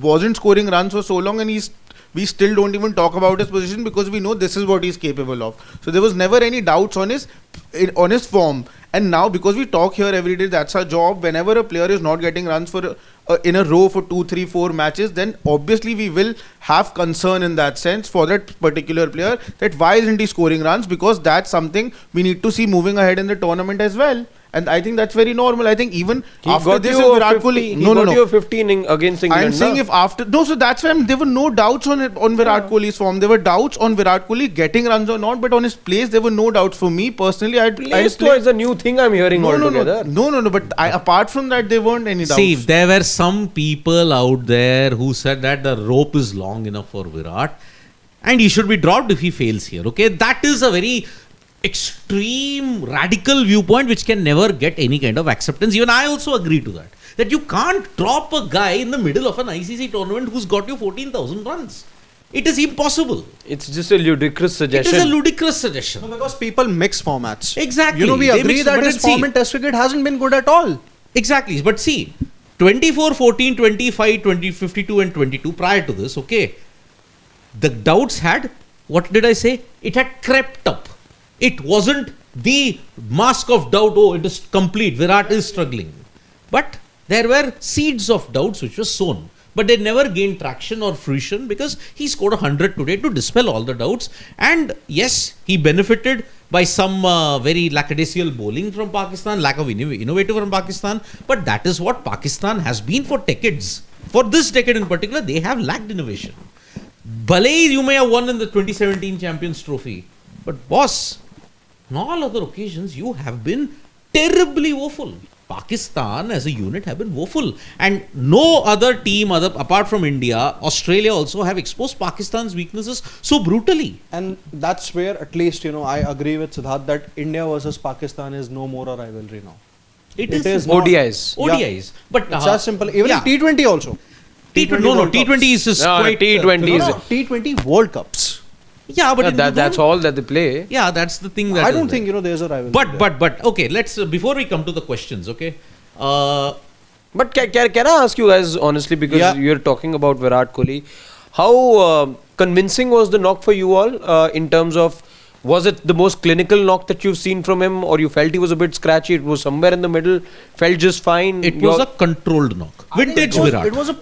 wasn't scoring runs for so long, and we still don't even talk about his position because we know this is what he's capable of. So there was never any doubts on his form. And now because we talk here every day, that's our job. Whenever a player is not getting runs for in a row for 2, 3, 4 matches, then obviously we will have concern in that sense for that particular player, that why isn't he scoring runs, because that's something we need to see moving ahead in the tournament as well. And I think that's very normal. I think even after this, Virat Kohli, you 15 against England. I'm saying if after so that's why there were no doubts on Virat Kohli's form. There were doubts on Virat Kohli getting runs or not, but on his place there were no doubts. For me personally, Place is a new thing I'm hearing altogether. No. But apart from that, there weren't any doubts. See, there were some people out there who said that the rope is long enough for Virat, and he should be dropped if he fails here. Okay, that is a very extreme radical viewpoint which can never get any kind of acceptance. Even I also agree to that you can't drop a guy in the middle of an ICC tournament who's got you 14,000 runs. It is impossible. It's just a ludicrous It suggestion. is a ludicrous suggestion. No, because people mix formats. Exactly. You know, we They agree mix- that but his see- form in Test cricket hasn't been good at all. Exactly. But see, 24, 14, 25, 20, 52 and 22 prior to this, okay, the doubts had, what did I say? It had crept up. It wasn't the mask of doubt, oh, it is complete, Virat is struggling. But there were seeds of doubts which were sown. But they never gained traction or fruition because he scored 100 today to dispel all the doubts. And yes, he benefited by some very lackadaisical bowling from Pakistan, lack of innovative from Pakistan. But that is what Pakistan has been for decades. For this decade in particular, they have lacked innovation. Balay, you may have won in the 2017 Champions Trophy. But boss, on all other occasions, you have been terribly woeful. Pakistan as a unit have been woeful, and no other team apart from India, Australia also have exposed Pakistan's weaknesses so brutally. And that's where, at least, you know, I agree with Siddharth that India versus Pakistan is no more a rivalry now. It It is is not. ODIs. ODIs, but It's as simple. Even yeah. T20 also. T20, no, World Cups. T20 is just No, quite T20 No, is- no, T20 World Cups. yeah, but That's all that they play. Yeah, that's the thing. That I is don't there. think, you know, there's a rivalry. But okay, let's before we come to the questions, okay. But can I ask you guys honestly, because Yeah. you're talking about Virat Kohli, how convincing was the knock for you all in terms of, was it the most clinical knock that you've seen from him, or you felt he was a bit scratchy, it was somewhere in the middle, felt just fine? It was a controlled knock. Vintage Virat. It was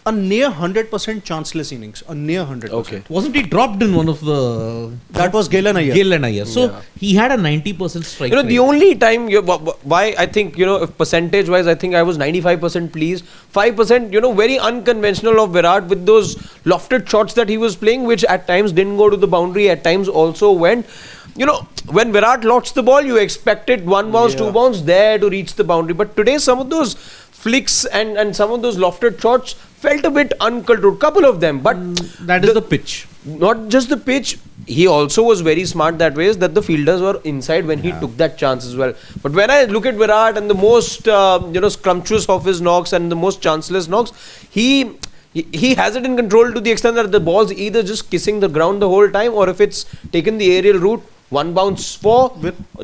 a near 100% chanceless innings. A near 100%. Okay. Wasn't he dropped in one of the That was Galen Iyer. Gill and Iyer? So he had a 90% strike You know, the rate. only time why I think, you know, if percentage wise, I think I was 95% pleased. 5%, you know, very unconventional of Virat with those lofted shots that he was playing, which at times didn't go to the boundary, at times also went. You know, when Virat launched the ball, you expected one bounce, two bounce there to reach the boundary. But today, some of those flicks and some of those lofted shots felt a bit uncontrolled. Couple of them, but That is the pitch. not just the pitch, he also was very smart that way, is that the fielders were inside when he took that chance as well. But when I look at Virat and the most you know, scrumptious of his knocks and the most chanceless knocks, he has it in control to the extent that the ball's either just kissing the ground the whole time, or if it's taken the aerial route, one bounce for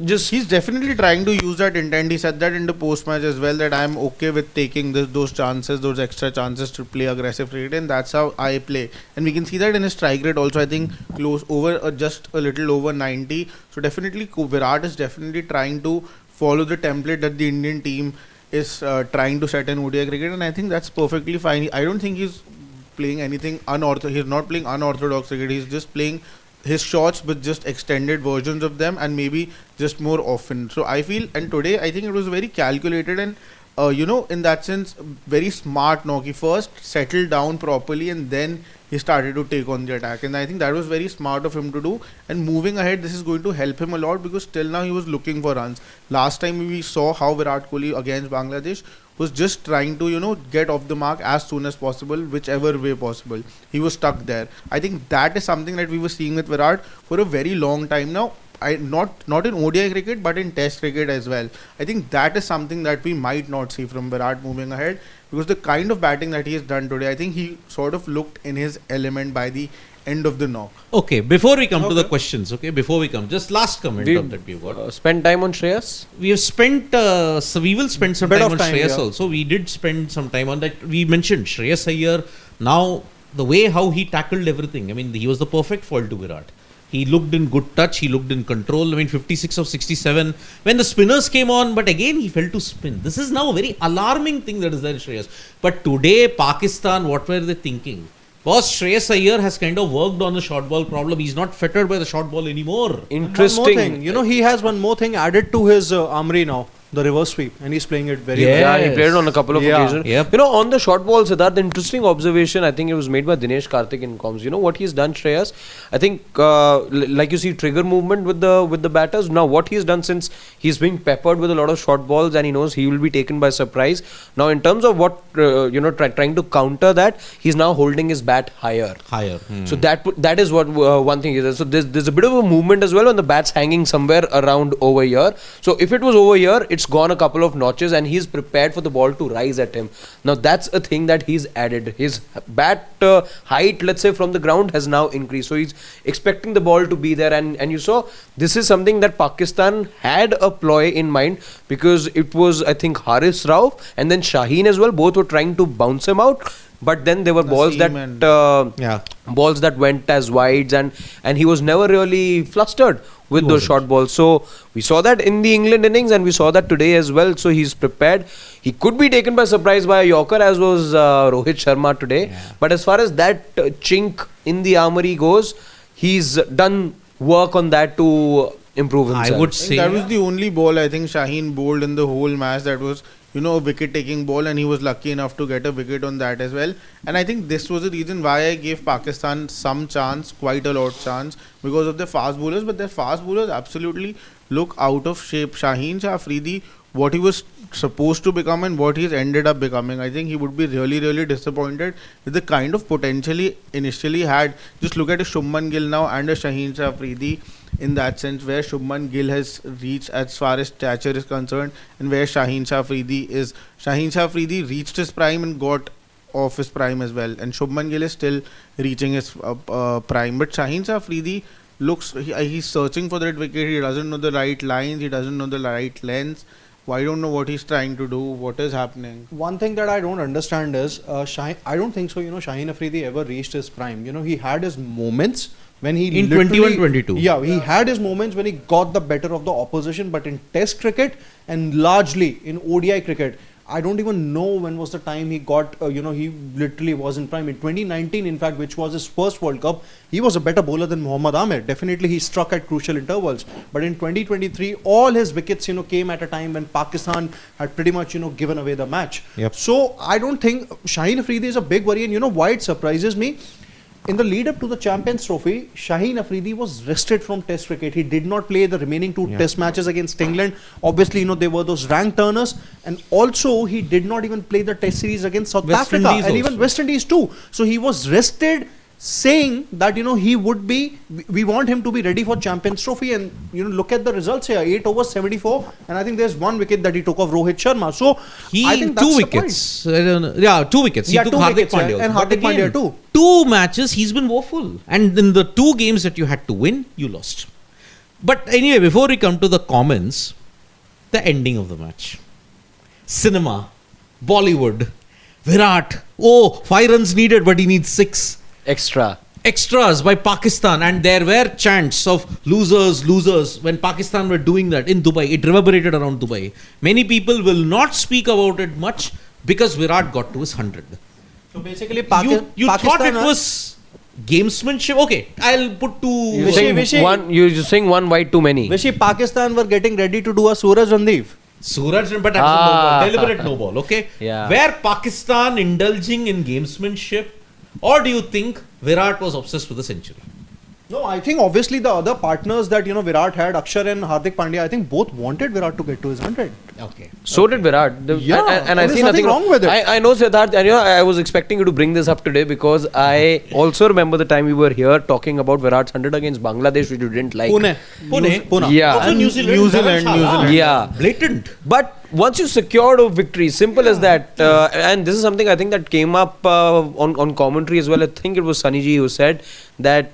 just He's definitely trying to use that intent. He said that in the post match as well, that I'm okay with taking those chances, those extra chances to play aggressive cricket, and that's how I play. And we can see that in his strike rate also. I think close over just a little over 90. So definitely Virat is definitely trying to follow the template that the Indian team is trying to set in ODI cricket, and I think that's perfectly fine. I don't think he's playing anything unorthodox. He's not playing unorthodox cricket. He's just playing his shots with just extended versions of them, and maybe just more often. So I feel, and today I think it was very calculated and you know, in that sense, very smart knock. He first settled down properly and then he started to take on the attack, and I think that was very smart of him to do. And moving ahead, this is going to help him a lot, because till now he was looking for runs. Last time we saw how Virat Kohli against Bangladesh was just trying to, you know, get off the mark as soon as possible, whichever way possible. He was stuck there. I think that is something that we were seeing with Virat for a very long time now. Not in ODI cricket, but in Test cricket as well. I think that is something that we might not see from Virat moving ahead, because the kind of batting that he has done today, I think he sort of looked in his element by the end of the knock. Okay, before we come to the questions, okay, before we come, just last comment that we've got. spend time on Shreyas. We have spent, so we will spend some Bit time of on time, Shreyas yeah. also. We did spend some time on that. We mentioned Shreyas Iyer. Now, the way how he tackled everything, I mean, he was the perfect foil to Virat. He looked in good touch, he looked in control. I mean, 56 of 67. When the spinners came on, but again, he fell to spin. This is now a very alarming thing that is there in Shreyas. But today, Pakistan, what were they thinking? Boss, Shreyas Iyer has kind of worked on the short ball problem. He's not fettered by the short ball anymore. One more Interesting. thing. You know, he has one more thing added to his armory now. The reverse sweep. And he's playing it very well. Yeah, he Yes. played it on a couple of Yeah. occasions. Yep. You know, on the short ball, Siddharth, the interesting observation, I think it was made by Dinesh Karthik in comms. You know what he's done, Shreyas? I think, like you see, trigger movement with the batters. Now, what he's done, since he's being peppered with a lot of short balls and he knows he will be taken by surprise. Now, in terms of what, you know, trying to counter that, he's now holding his bat higher. Higher. So that is what one thing is. So there's a bit of a movement as well when the bat's hanging somewhere around over here. So if it was over here, it's it's gone a couple of notches, and he's prepared for the ball to rise at him. Now that's a thing that he's added. His bat height, let's say, from the ground has now increased. So he's expecting the ball to be there, and you saw this is something that Pakistan had a ploy in mind, because it was, I think, Haris Rauf and then Shaheen as well. Both were trying to bounce him out. But then there were balls that balls that went as wides, and he was never really flustered with those short balls. So we saw that in the England innings, and we saw that today as well. So he's prepared. He could be taken by surprise by a Yorker, as was Rohit Sharma today. Yeah. But as far as that chink in the armory goes, he's done work on that to improve himself. I would say that was the only ball I think Shaheen bowled in the whole match that was, a wicket-taking ball, and he was lucky enough to get a wicket on that as well. And I think this was the reason why I gave Pakistan some chance, quite a lot chance, because of their fast bowlers. But their fast bowlers absolutely look out of shape. Shaheen Shah Afridi, what he was supposed to become and what he's ended up becoming, I think he would be really, really disappointed with the kind of potential he initially had. Just look at a Shubman Gill now and a Shaheen Shah Afridi, in that sense, where Shubman Gill has reached as far as stature is concerned, and where Shaheen Shah Afridi is. Shaheen Shah Afridi reached his prime and got off his prime as well, and Shubman Gill is still reaching his prime. But Shaheen Shah Afridi looks, he's searching for that wicket. He doesn't know the right lines, he doesn't know the right lengths. I don't know what he's trying to do, what is happening. One thing that I don't understand is, I don't think so, Shaheen Afridi ever reached his prime. He had his moments when he in 21-22. Yeah, he had his moments when he got the better of the opposition, but in Test cricket and largely in ODI cricket, I don't even know when was the time he got, he literally was in prime. In 2019, in fact, which was his first World Cup, he was a better bowler than Mohammad Amir. Definitely, he struck at crucial intervals. But in 2023, all his wickets, came at a time when Pakistan had pretty much, given away the match. Yep. So, I don't think Shaheen Afridi is a big worry. And why it surprises me? In the lead up to the Champions Trophy, Shaheen Afridi was rested from Test cricket. He did not play the remaining two Test matches against England. Obviously, there were those rank turners, and also he did not even play the Test series against South Africa and even West Indies too. So he was rested, saying that we want him to be ready for Champions Trophy. And look at the results here: 8 overs, 74, and I think there's one wicket that he took off Rohit Sharma. So I think that's 2 wickets. 2 wickets. He took 2 Hardik wickets, Pandya and Hardik Pandya too. 2 matches he's been woeful, and in the 2 games that you had to win, you lost. But anyway, before we come to the comments, the ending of the match, cinema, Bollywood, Virat, 5 runs needed, but he needs 6 extras by Pakistan, and there were chants of losers when Pakistan were doing that in Dubai. It reverberated around Dubai. Many people will not speak about it much because Virat got to his 100. So basically, you thought it was gamesmanship. Okay, I'll put 2. You're saying one wide too many. Vishy, Pakistan were getting ready to do a Suraj Randeep. But that was a no ball, deliberate no ball. Okay, Yeah. Were Pakistan indulging in gamesmanship, or do you think Virat was obsessed with a century? No, I think obviously the other partners that Virat had, Akshar and Hardik Pandya, I think both wanted Virat to get to his 100. Okay. So did Virat. And I there's see nothing wrong with it. I know, Siddharth, and I was expecting you to bring this up today, because I also remember the time we were here talking about Virat's 100 against Bangladesh, which you didn't like. Pune. Yeah. Also New Zealand. Yeah. Blatant. But once you secured a victory, simple as that, and this is something I think that came up on commentary as well. I think it was Sunny Ji who said that,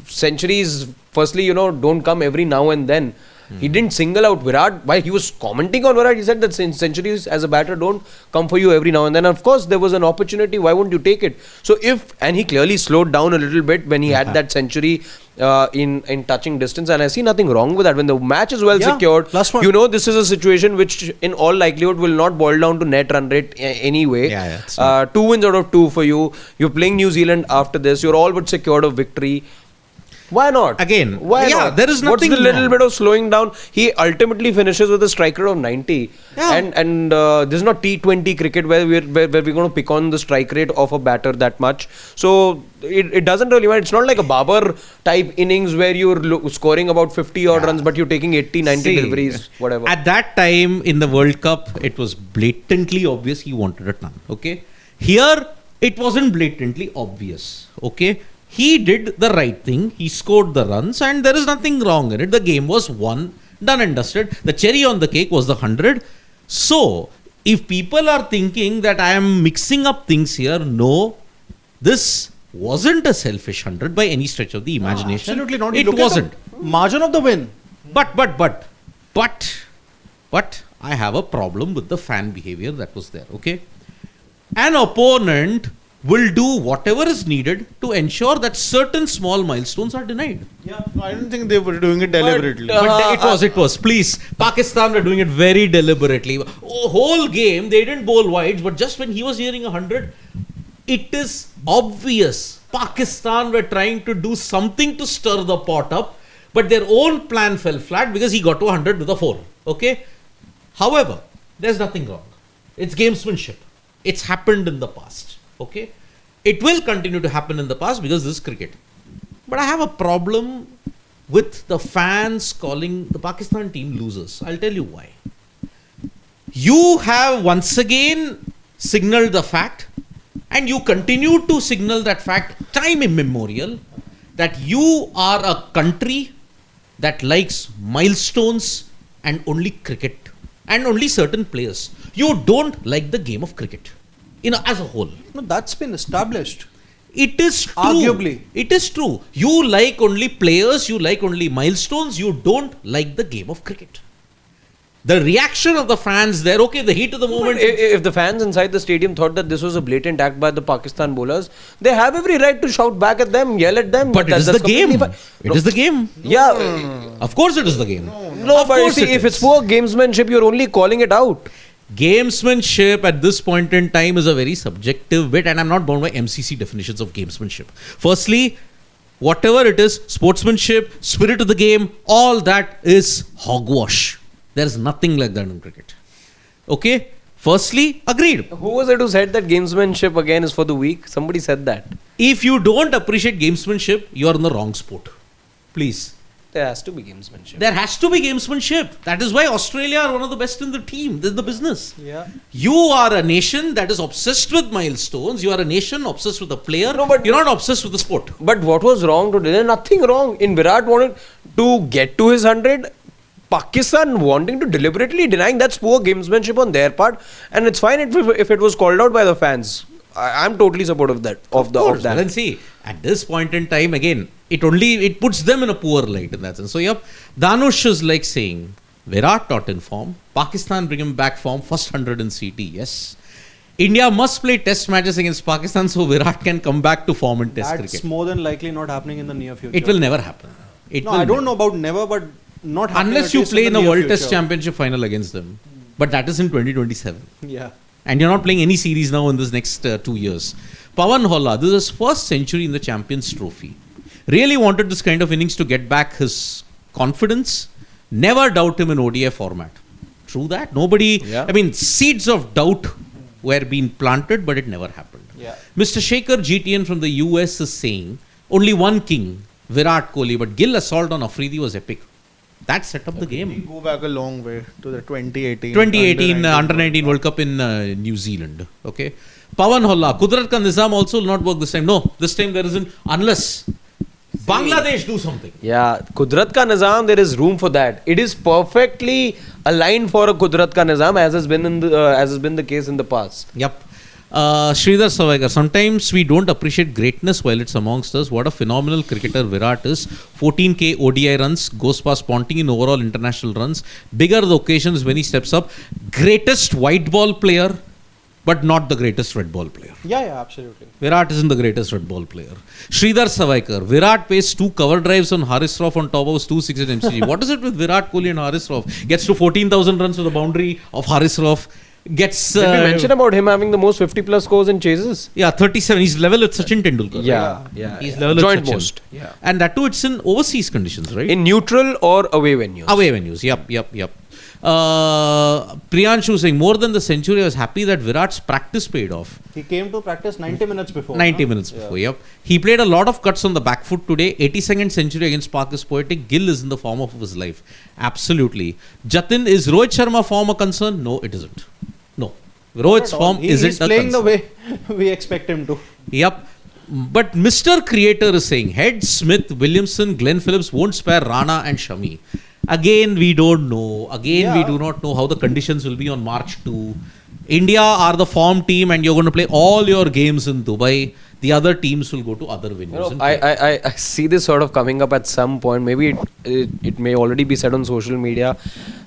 centuries, firstly, don't come every now and then. He didn't single out Virat. While he was commenting on Virat, he said that centuries as a batter don't come for you every now and then. Of course, there was an opportunity. Why wouldn't you take it? So and he clearly slowed down a little bit when he had that century in touching distance. And I see nothing wrong with that. When the match is well secured, +1. This is a situation which in all likelihood will not boil down to net run rate anyway. 2 wins out of 2 for you. You're playing New Zealand after this. You're all but secured a victory. Why not? Again, why not? There is nothing What's the little wrong. bit of slowing down? He ultimately finishes with a strike rate of 90. Yeah. And this is not T20 cricket where we're going to pick on the strike rate of a batter that much. So it doesn't really matter. It's not like a Babar type innings where you're scoring about 50 odd runs, but you're taking 80, 90 deliveries, whatever. At that time in the World Cup, it was blatantly obvious he wanted a ton. Okay. Here, it wasn't blatantly obvious. Okay. He did the right thing. He scored the runs, and there is nothing wrong in it. The game was won Done and dusted. The cherry on the cake was the 100. So, if people are thinking that I am mixing up things here, no, this wasn't a selfish 100 by any stretch of the imagination. Absolutely not. It Look at wasn't. the margin of the win. But I have a problem with the fan behavior that was there. Okay, an opponent will do whatever is needed to ensure that certain small milestones are denied. Yeah, no, I don't think they were doing it deliberately. But it was. Please, Pakistan were doing it very deliberately. Whole game they didn't bowl wides, but just when he was nearing 100, it is obvious Pakistan were trying to do something to stir the pot up, but their own plan fell flat because he got to 100 with a 4. Okay. However, there's nothing wrong. It's gamesmanship. It's happened in the past. Okay. It will continue to happen in the past because this is cricket. But I have a problem with the fans calling the Pakistan team losers. I'll tell you why. You have once again signaled the fact, and you continue to signal that fact time immemorial, that you are a country that likes milestones and only cricket and only certain players. You don't like the game of cricket, as a whole. No, that's been established. It is true. Arguably. It is true. You like only players, you like only milestones, you don't like the game of cricket. The reaction of the fans there, okay, the heat of the moment. If the fans inside the stadium thought that this was a blatant act by the Pakistan bowlers, they have every right to shout back at them, yell at them. But it is the game. It is the game. Yeah. Of course it is the game. No, but see, if it's poor gamesmanship, you're only calling it out. Gamesmanship at this point in time is a very subjective bit, and I'm not bound by MCC definitions of gamesmanship. Firstly, whatever it is, sportsmanship, spirit of the game, all that is hogwash. There is nothing like that in cricket. Okay? Firstly, agreed. Who was it who said that gamesmanship again is for the weak? Somebody said that. If you don't appreciate gamesmanship, you are in the wrong sport. Please. There has to be gamesmanship. There has to be gamesmanship. That is why Australia are one of the best in the team. This is the business. Yeah. You are a nation that is obsessed with milestones. You are a nation obsessed with a player. No, but you're not obsessed with the sport. But what was wrong today? There's nothing wrong. In Virat wanted to get to his 100. Pakistan wanting to deliberately denying, that's poor gamesmanship on their part, and it's fine if it was called out by the fans. I'm totally supportive of that. Of that. Then see, at this point in time, again, it puts them in a poor light in that sense. So yep, Danush is like saying Virat not in form, Pakistan bring him back form, first 100 in CT. Yes, India must play test matches against Pakistan so Virat can come back to form in test cricket. That's more than likely not happening in the near future. It will never happen. I don't know about never, but not happening unless you play in a the World near Test future. Championship final against them. But that is in 2027. Yeah. And you're not playing any series now in this next 2 years. Pawan Holla, this is his first century in the Champions Trophy. Really wanted this kind of innings to get back his confidence. Never doubt him in ODI format. True that. Nobody, seeds of doubt were being planted, but it never happened. Yeah. Mr. Shekhar GTN from the US is saying, only one king, Virat Kohli, but Gill assault on Afridi was epic. That set up the We game. go back a long way to the 2018. 2018 Under-19 World Cup in New Zealand. Okay. Pawan Holla, Kudrat ka Nizam also will not work this time. No, this time there isn't, unless Bangladesh do something. Yeah, Kudrat ka Nizam, there is room for that. It is perfectly aligned for a Kudrat ka Nizam, as has been the case in the past. Yep. Sridhar Savaigar, sometimes we don't appreciate greatness while it's amongst us. What a phenomenal cricketer Virat is. 14k ODI runs, goes past Ponting in overall international runs. Bigger the occasions when he steps up. Greatest white ball player, but not the greatest red ball player. Yeah, absolutely. Virat isn't the greatest red ball player. Sridhar Savaigar, Virat pays 2 cover drives on Haris Rauf on top of 2 6 at MCG. What is it with Virat Kohli and Haris Rauf? Gets to 14,000 runs with the boundary of Haris Rauf. Gets. Did we mention about him having the most 50 plus scores in chases? Yeah, 37. He's level with Sachin Tendulkar. Yeah. He's level Joint with Sachin. most. Yeah. And that too, it's in overseas conditions, right? In neutral or away venues. Away venues. Yep. Priyanshu saying, more than the century, I was happy that Virat's practice paid off. He came to practice 90 minutes before. 90 minutes before, yep. He played a lot of cuts on the back foot today. 82nd century against Pak is poetic. Gill is in the form of his life. Absolutely. Jatin, is Rohit Sharma form a concern? No, it isn't. No. Rohit's form isn't He's a playing concern. the way we expect him to. Yep. But Mr. Creator is saying, Head, Smith, Williamson, Glenn Phillips won't spare Rana and Shami. Again, we don't know. Again, we Yeah. do not know how the conditions will be on March 2. India are the form team and you're going to play all your games in Dubai. The other teams will go to other venues. You know, and I see this sort of coming up at some point. Maybe it may already be said on social media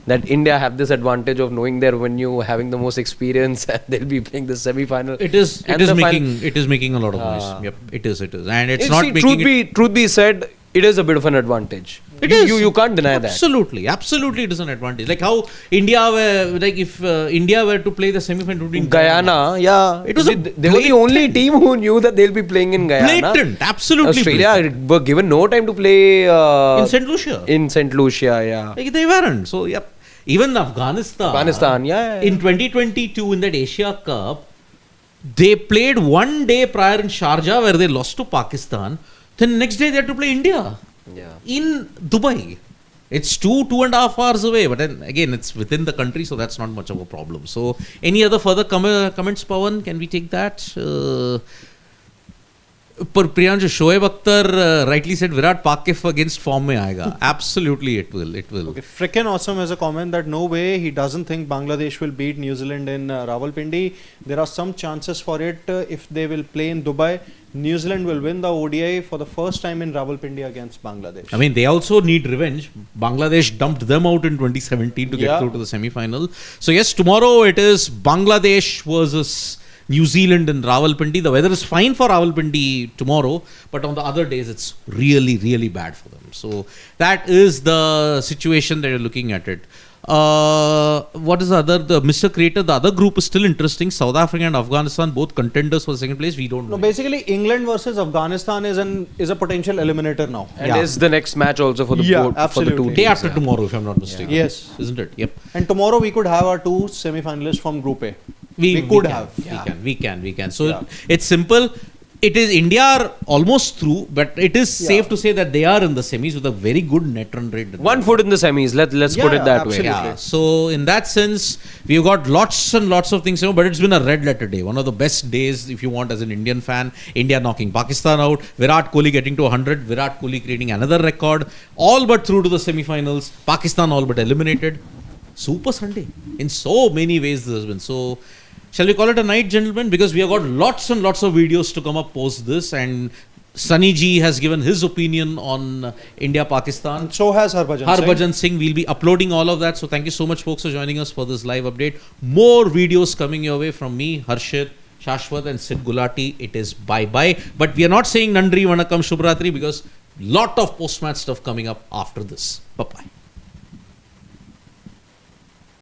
that India have this advantage of knowing their venue, having the most experience, and they'll be playing the semi-final. It is making a lot of Ah. noise. Yep, it is, and it's You not see, making truth be said, it is a bit of an advantage. You can't deny that. Absolutely, it is an advantage. Like how India were, like if India were to play the semi-final between Guyana, yeah, It was a they were the only team who knew that they'll be playing in Guyana. blatant, absolutely Australia blatant. were given no time to play In St. Lucia. In St. Lucia, yeah. Like they weren't. So yep. Even Afghanistan, yeah. in 2022 in that Asia Cup, they played one day prior in Sharjah where they lost to Pakistan. Then next day they had to play India in Dubai. It's 2.5 hours away, but then again it's within the country, so that's not much of a problem. So any other further comments, Pawan? Can we take that? पर Priyanshu Shoaib Akhtar rightly said Virat पाक के against form में आएगा. Absolutely it will. Okay, freaking awesome as a comment that no way he doesn't think Bangladesh will beat New Zealand in Rawalpindi. There are some chances for it if they will play in Dubai. New Zealand will win the ODI for the first time in Rawalpindi against Bangladesh. I mean, they also need revenge. Bangladesh dumped them out in 2017 to get through to the semi-final. So yes, tomorrow it is Bangladesh versus New Zealand in Rawalpindi. The weather is fine for Rawalpindi tomorrow, but on the other days it's really, really bad for them. So that is the situation that you're looking at it. What is the other? The Mr. Creator, the other group is still interesting. South Africa and Afghanistan, both contenders for the second place. We don't know. No, basically England versus Afghanistan is a potential eliminator now. And is the next match also for the board, for the two absolutely. Day teams, after tomorrow, if I'm not mistaken. Yes. Isn't it? Yep. And tomorrow we could have our two semi-finalists from Group A. We could have. We can. So it's simple. It is India are almost through, but it is safe to say that they are in the semis with a very good net run rate. One foot in the semis. Let's put it that way. absolutely. Yeah. So in that sense, we've got lots and lots of things, but it's been a red letter day. One of the best days, if you want, as an Indian fan. India knocking Pakistan out, Virat Kohli getting to 100, Virat Kohli creating another record, all but through to the semi-finals. Pakistan all but eliminated. Super Sunday. In so many ways this has been. So shall we call it a night, gentlemen? Because we have got lots and lots of videos to come up post this, and Sunny G has given his opinion on India-Pakistan. So has Harbhajan Singh. We'll be uploading all of that. So thank you so much, folks, for joining us for this live update. More videos coming your way from me, Harshit, Shashwat and Sid Gulati. It is bye-bye. But we are not saying Nandri, Vanakkam, Shubhratri because lot of post-match stuff coming up after this. Bye-bye.